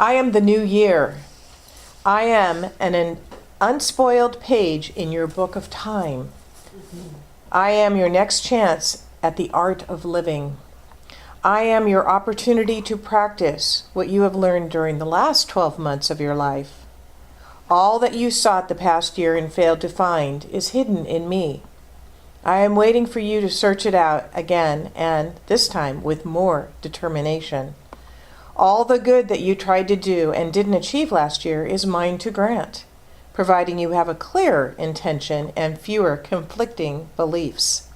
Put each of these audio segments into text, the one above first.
I am the new year. I am an unspoiled page in your book of time. I am your next chance at the art of living. I am your opportunity to practice what you have learned during the last 12 months of your life. All that you sought the past year and failed to find is hidden in me. I am waiting for you to search it out again, and this time with more determination. All the good that you tried to do and didn't achieve last year is mine to grant, providing you have a clear intention and fewer conflicting beliefs.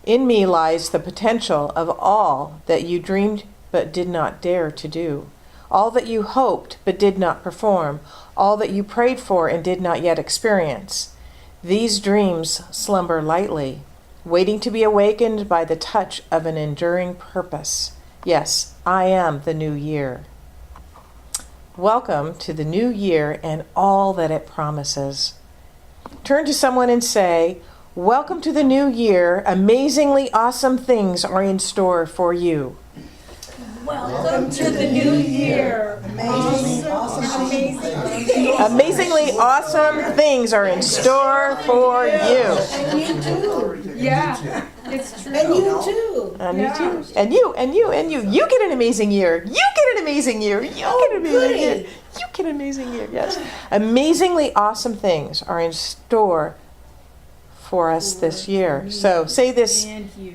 In me lies the potential of all that you dreamed but did not dare to do, all that you hoped but did not perform, all that you prayed for and did not yet experience. These dreams slumber lightly, waiting to be awakened by the touch of an enduring purpose. Yes, I am the new year. Welcome to the new year and all that it promises. Turn to someone and say, "Welcome to the new year. Amazingly awesome things are in store for you." Welcome to the new year. Amazingly awesome things are in store for you. And you too. Yeah, it's true. And you too. And you too. And you. You get an amazing year. You get an amazing year. You get an amazing year. You get an amazing year. Yes. Amazingly awesome things are in store for us this year. So say this.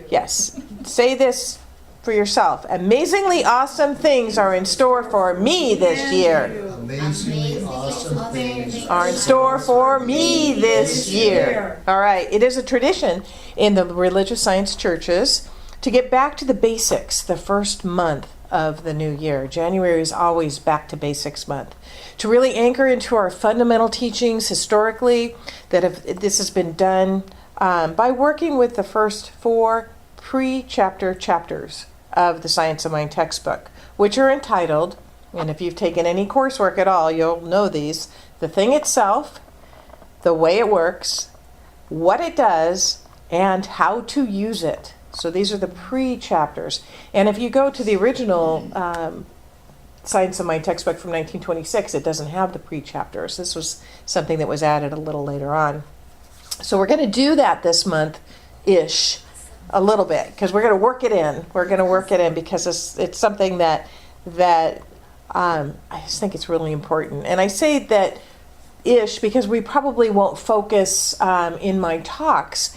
Yes. Say this for yourself. Amazingly awesome things are in store for me this year. Amazingly awesome things Are in store for me this year. All right. It is a tradition in the religious science churches to get back to the basics the first month of the new year. January is always back to basics month. To really anchor into our fundamental teachings historically, this has been done by working with the first 4 pre-chapter chapters of the Science of Mind textbook, which are entitled, and if you've taken any coursework at all, you'll know these: the thing itself, the way it works, what it does, and how to use it. So these are the pre-chapters. And if you go to the original Science of Mind textbook from 1926, it doesn't have the pre-chapters. This was something that was added a little later on. So we're going to do that this month-ish. A little bit, because we're going to work it in. We're going to work it in because it's something that I just think it's really important. And I say that ish because we probably won't focus in my talks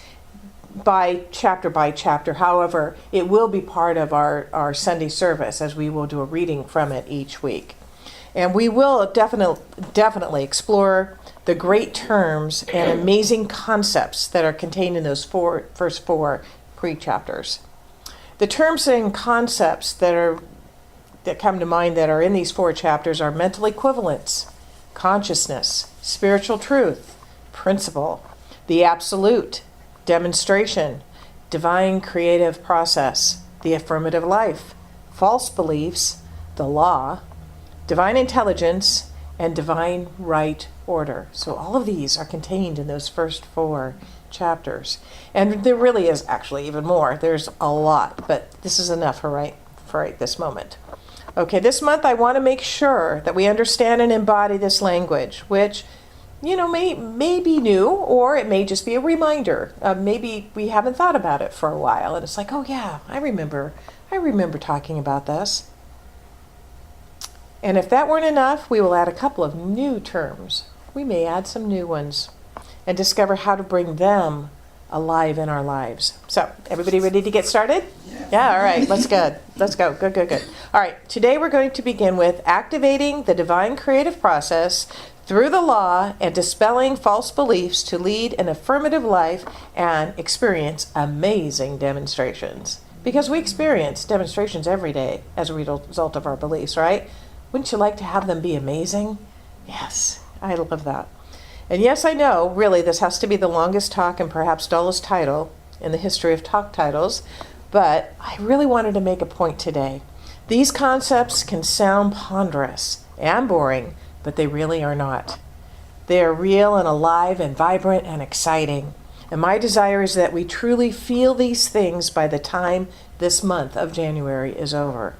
by chapter. However, it will be part of our Sunday service, as we will do a reading from it each week. And we will definitely explore the great terms and amazing concepts that are contained in those first four pre-chapters. The terms and concepts that come to mind that are in these 4 chapters are mental equivalence, consciousness, spiritual truth, principle, the absolute, demonstration, divine creative process, the affirmative life, false beliefs, the law, divine intelligence, and divine right order. So all of these are contained in those first 4 chapters. And there really is actually even more. There's a lot, but this is enough for right this moment. Okay, this month I want to make sure that we understand and embody this language, which, may be new, or it may just be a reminder. Maybe we haven't thought about it for a while, and it's like, oh yeah, I remember talking about this. And if that weren't enough, we will add a couple of new terms. We may add some new ones and discover how to bring them alive in our lives. So, everybody ready to get started? Yeah, all right, let's go. Good. All right, today we're going to begin with activating the divine creative process through the law and dispelling false beliefs to lead an affirmative life and experience amazing demonstrations. Because we experience demonstrations every day as a result of our beliefs, right? Wouldn't you like to have them be amazing? Yes, I love that. And yes, I know, really, this has to be the longest talk and perhaps dullest title in the history of talk titles, but I really wanted to make a point today. These concepts can sound ponderous and boring, but they really are not. They are real and alive and vibrant and exciting. And my desire is that we truly feel these things by the time this month of January is over.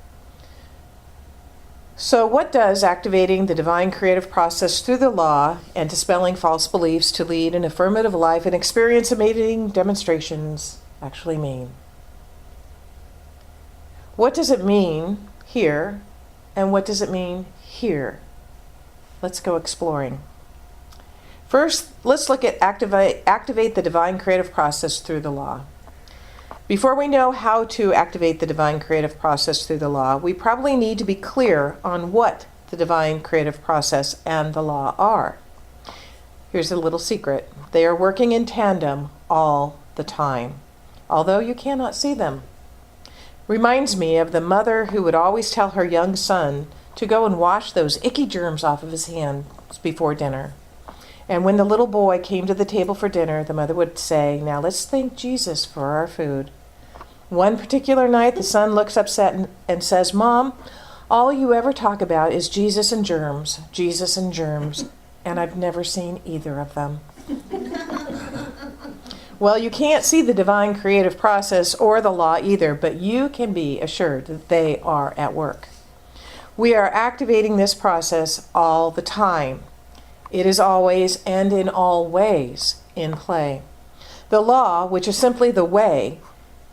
So what does activating the divine creative process through the law and dispelling false beliefs to lead an affirmative life and experience amazing demonstrations actually mean? What does it mean here, and what does it mean here? Let's go exploring. First, let's look at activate the divine creative process through the law. Before we know how to activate the divine creative process through the law, we probably need to be clear on what the divine creative process and the law are. Here's a little secret. They are working in tandem all the time, although you cannot see them. Reminds me of the mother who would always tell her young son to go and wash those icky germs off of his hands before dinner. And when the little boy came to the table for dinner, the mother would say, "Now let's thank Jesus for our food." One particular night, the son looks upset and says, "Mom, all you ever talk about is Jesus and germs, and I've never seen either of them." Well, you can't see the divine creative process or the law either, but you can be assured that they are at work. We are activating this process all the time. It is always and in all ways in play. The law, which is simply the way,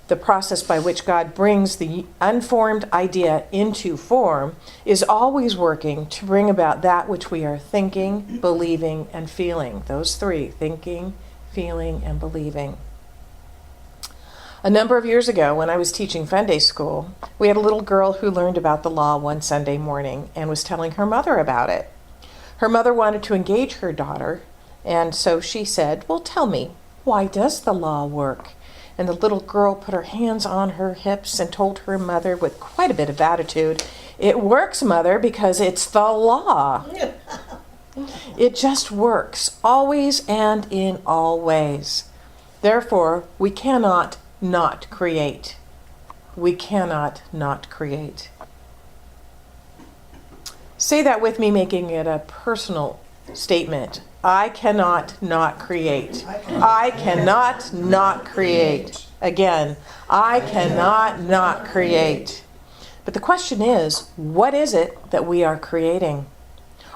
the process by which God brings the unformed idea into form, is always working to bring about that which we are thinking, believing, and feeling. Those three: thinking, feeling, and believing. A number of years ago, when I was teaching Sunday school, we had a little girl who learned about the law one Sunday morning and was telling her mother about it. Her mother wanted to engage her daughter, and so she said, "Well, tell me, why does the law work?" And the little girl put her hands on her hips and told her mother with quite a bit of attitude, "It works, Mother, because it's the law." It just works, always and in all ways. Therefore, we cannot not create. We cannot not create. Say that with me, making it a personal statement. I cannot not create. I cannot not create. Again, I cannot not create. But the question is, what is it that we are creating?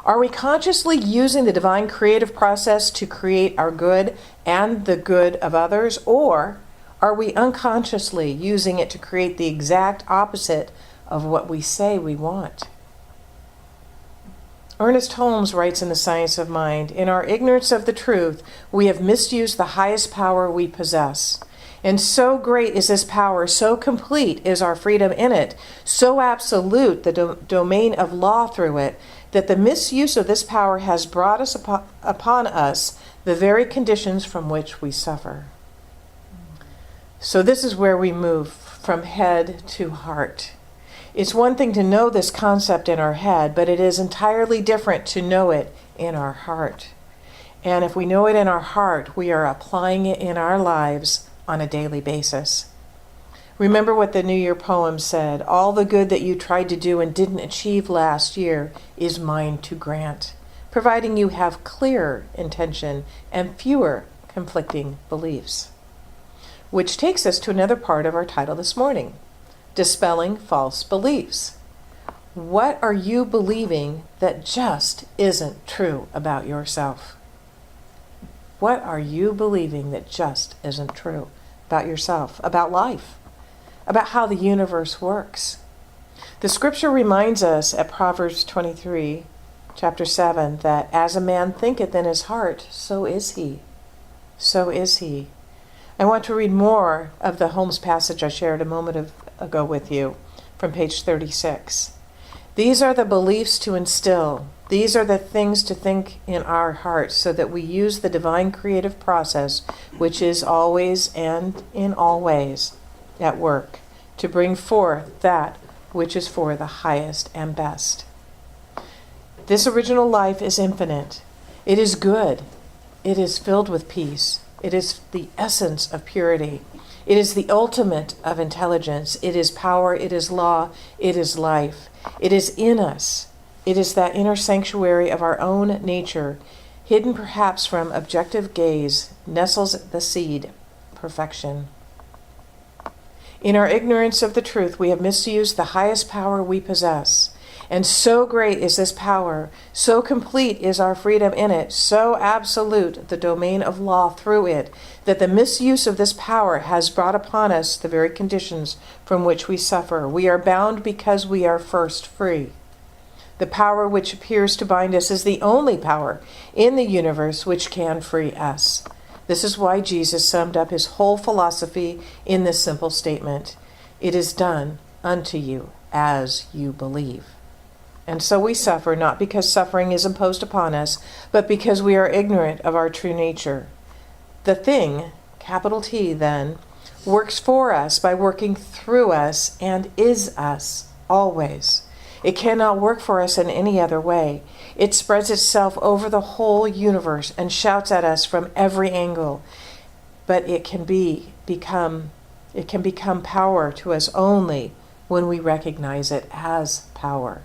Are we consciously using the divine creative process to create our good and the good of others, or are we unconsciously using it to create the exact opposite of what we say we want? Ernest Holmes writes in The Science of Mind, "In our ignorance of the truth, we have misused the highest power we possess. And so great is this power, so complete is our freedom in it, so absolute the domain of law through it, that the misuse of this power has brought us upon us the very conditions from which we suffer." So this is where we move from head to heart. It's one thing to know this concept in our head, but it is entirely different to know it in our heart. And if we know it in our heart, we are applying it in our lives on a daily basis. Remember what the New Year poem said, "All the good that you tried to do and didn't achieve last year is mine to grant, providing you have clear intention and fewer conflicting beliefs." Which takes us to another part of our title this morning. Dispelling false beliefs. What are you believing that just isn't true about yourself? What are you believing that just isn't true about yourself, about life, about how the universe works? The scripture reminds us at Proverbs 23, chapter 7, that as a man thinketh in his heart, so is he. So is he. I want to read more of the Holmes passage I shared a moment ago with you from page 36. These are the beliefs to instill. These are the things to think in our hearts so that we use the divine creative process, which is always and in all ways at work, to bring forth that which is for the highest and best. This original life is infinite. It is good. It is filled with peace. It is the essence of purity. It is the ultimate of intelligence. It is power. It is law. It is life. It is in us. It is that inner sanctuary of our own nature, hidden perhaps from objective gaze, nestles the seed, perfection. In our ignorance of the truth, we have misused the highest power we possess. And so great is this power, so complete is our freedom in it, so absolute the domain of law through it, that the misuse of this power has brought upon us the very conditions from which we suffer. We are bound because we are first free. The power which appears to bind us is the only power in the universe which can free us. This is why Jesus summed up his whole philosophy in this simple statement: "It is done unto you as you believe." And so we suffer, not because suffering is imposed upon us, but because we are ignorant of our true nature. The thing, capital T then, works for us by working through us and is us, always. It cannot work for us in any other way. It spreads itself over the whole universe and shouts at us from every angle. But it can become power to us only when we recognize it as power.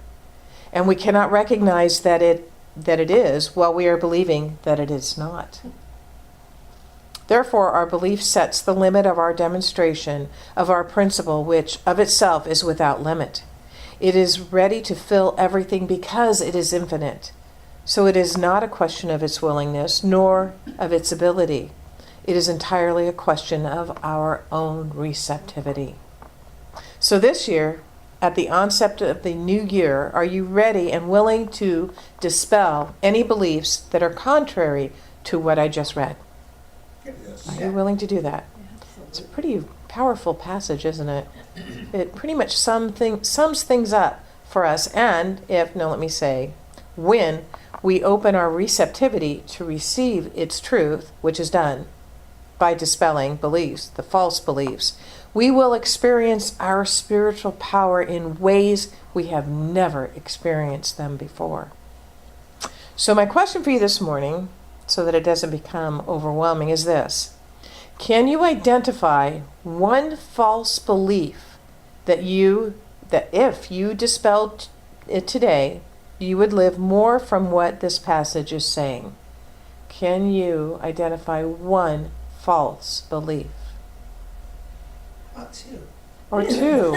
And we cannot recognize that it is while we are believing that it is not. Therefore, our belief sets the limit of our demonstration of our principle, which of itself is without limit. It is ready to fill everything because it is infinite. So it is not a question of its willingness, nor of its ability. It is entirely a question of our own receptivity. So this year, at the onset of the new year, are you ready and willing to dispel any beliefs that are contrary to what I just read? Yes. Are you willing to do that? It's a pretty powerful passage, isn't it? It pretty much sums things up for us. And when we open our receptivity to receive its truth, which is done by dispelling beliefs, the false beliefs, we will experience our spiritual power in ways we have never experienced them before. So my question for you this morning, so that it doesn't become overwhelming, is this: can you identify one false belief that if you dispelled it today, you would live more from what this passage is saying? Can you identify one false belief? About two. Or two?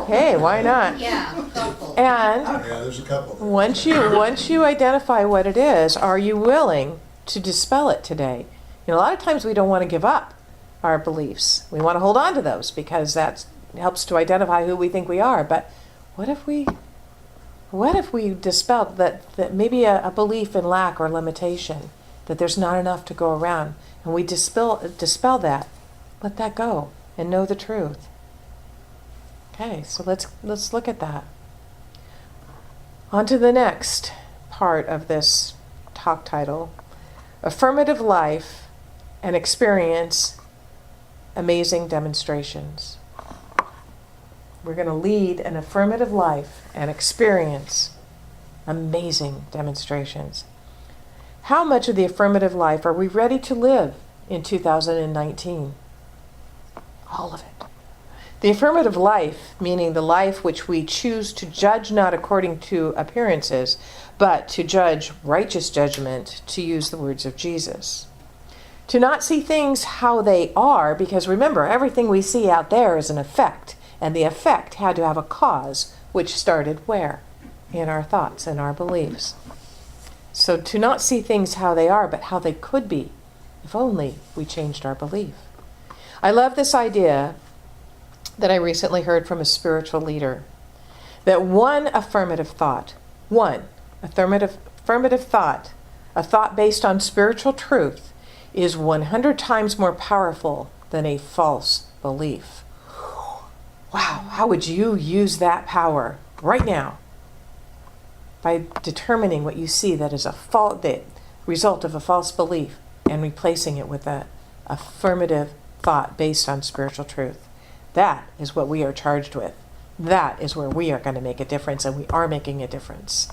Hey, why not? Yeah, a couple. And Yeah, there's a couple there. once you identify what it is, are you willing to dispel it today? A lot of times we don't want to give up our beliefs. We want to hold on to those because that helps to identify who we think we are. But what if we dispelled that maybe a belief in lack or limitation, that there's not enough to go around, and we dispel that, let that go, and know the truth. Okay, so let's look at that. On to the next part of this talk title: Affirmative Life and Experience Amazing Demonstrations. We're going to lead an affirmative life and experience amazing demonstrations. How much of the affirmative life are we ready to live in 2019? All of it. The affirmative life, meaning the life which we choose to judge not according to appearances, but to judge righteous judgment, to use the words of Jesus. To not see things how they are, because remember, everything we see out there is an effect, and the effect had to have a cause, which started where? In our thoughts and our beliefs. So to not see things how they are, but how they could be, if only we changed our belief. I love this idea that I recently heard from a spiritual leader, that one affirmative thought, a thought based on spiritual truth, is 100 times more powerful than a false belief. Wow, how would you use that power right now? By determining what you see that is the result of a false belief and replacing it with an affirmative thought based on spiritual truth. That is what we are charged with. That is where we are going to make a difference, and we are making a difference.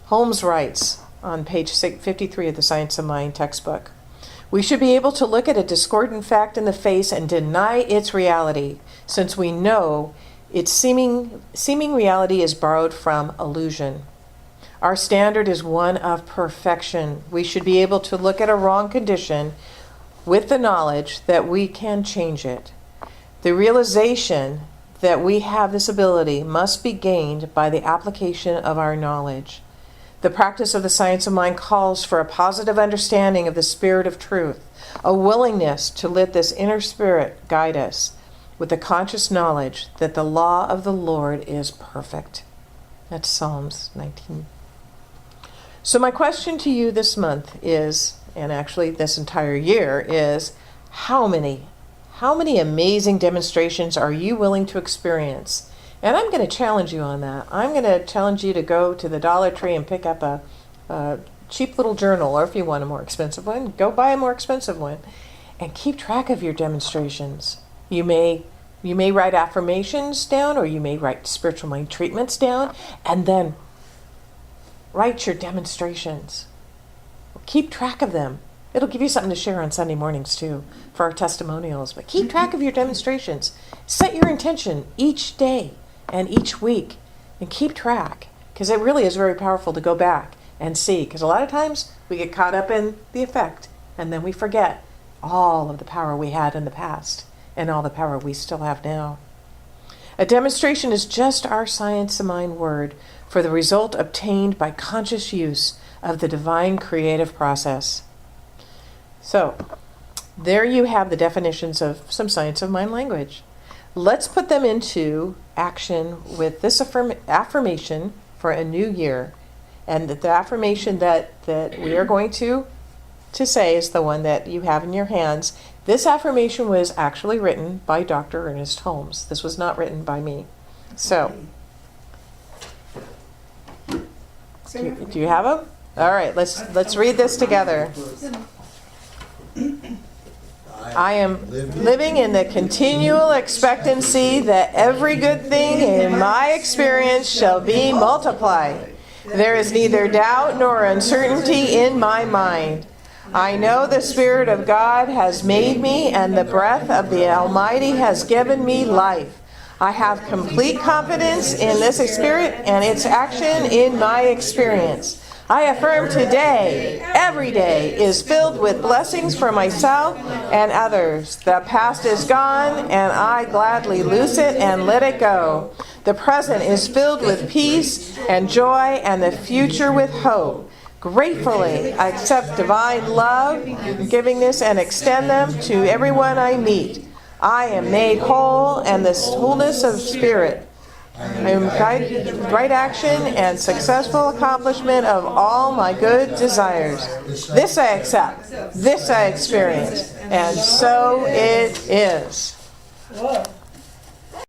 Holmes writes on page 53 of the Science of Mind textbook, "We should be able to look at a discordant fact in the face and deny its reality, since we know its seeming reality is borrowed from illusion. Our standard is one of perfection. We should be able to look at a wrong condition with the knowledge that we can change it. The realization that we have this ability must be gained by the application of our knowledge. The practice of the science of mind calls for a positive understanding of the spirit of truth, a willingness to let this inner spirit guide us with the conscious knowledge that the law of the Lord is perfect. That's Psalms 19. So my question to you this month is, and actually this entire year, is how many amazing demonstrations are you willing to experience? And I'm going to challenge you on that. I'm going to challenge you to go to the Dollar Tree and pick up a cheap little journal, or if you want a more expensive one, go buy a more expensive one, and keep track of your demonstrations. You may write affirmations down, or you may write spiritual mind treatments down, and then write your demonstrations. Keep track of them. It'll give you something to share on Sunday mornings too for our testimonials. But keep track of your demonstrations. Set your intention each day and each week, and keep track, because it really is very powerful to go back and see. Because a lot of times we get caught up in the effect, and then we forget all of the power we had in the past and all the power we still have now. A demonstration is just our science of mind word for the result obtained by conscious use of the divine creative process. So, there you have the definitions of some science of mind language. Let's put them into action with this affirmation for a new year. And the affirmation that we are going to say is the one that you have in your hands. This affirmation was actually written by Dr. Ernest Holmes. This was not written by me. So, do you have them? All right, let's read this together. I am living in the continual expectancy that every good thing in my experience shall be multiplied. There is neither doubt nor uncertainty in my mind. I know the Spirit of God has made me, and the breath of the Almighty has given me life. I have complete confidence in this Spirit and its action in my experience. I affirm today, every day is filled with blessings for myself and others. The past is gone, and I gladly loose it and let it go. The present is filled with peace and joy, and the future with hope. Gratefully, I accept divine love, forgivingness, and extend them to everyone I meet. I am made whole, and the wholeness of spirit. I am right action and successful accomplishment of all my good desires. This I accept, this I experience, and so it is. Whoa.